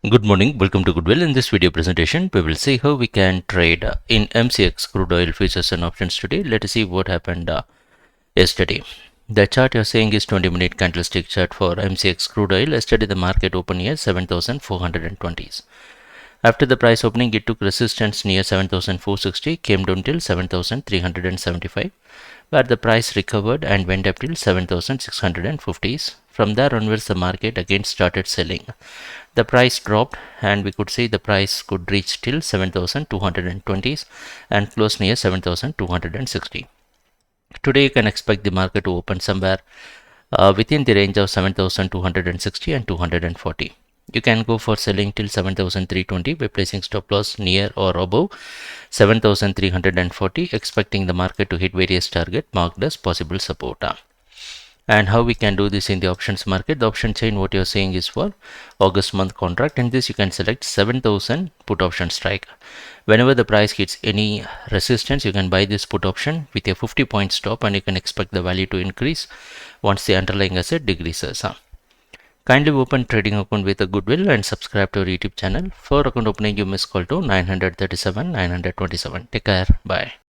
Good morning, welcome to Goodwill. In this video presentation, we will see how we can trade in MCX crude oil futures and options today. Let us see what happened yesterday. The chart you're seeing is 20-minute candlestick chart for MCX crude oil. Yesterday the market opened near 7,420s. After the price opening, it took resistance near 7,460, came down till 7,375, where the price recovered and went up till 7,650s. From there onwards, the market again started selling. The price dropped and we could see the price could reach till 7,220s and close near 7,260. Today you can expect the market to open somewhere within the range of 7,260 and 240. You can go for selling till 7,320 by placing stop loss near or above 7,340, expecting the market to hit various target marked as possible support. And how we can do this in the options market? The option chain, what you're seeing is for August month contract. In this you can select 7,000 put option strike. Whenever the price hits any resistance, you can buy this put option with a 50-point stop, and you can expect the value to increase once the underlying asset decreases. Kindly open trading account with a Goodwill and subscribe to our YouTube channel. For account opening, you must call to 937 927. Take care. Bye.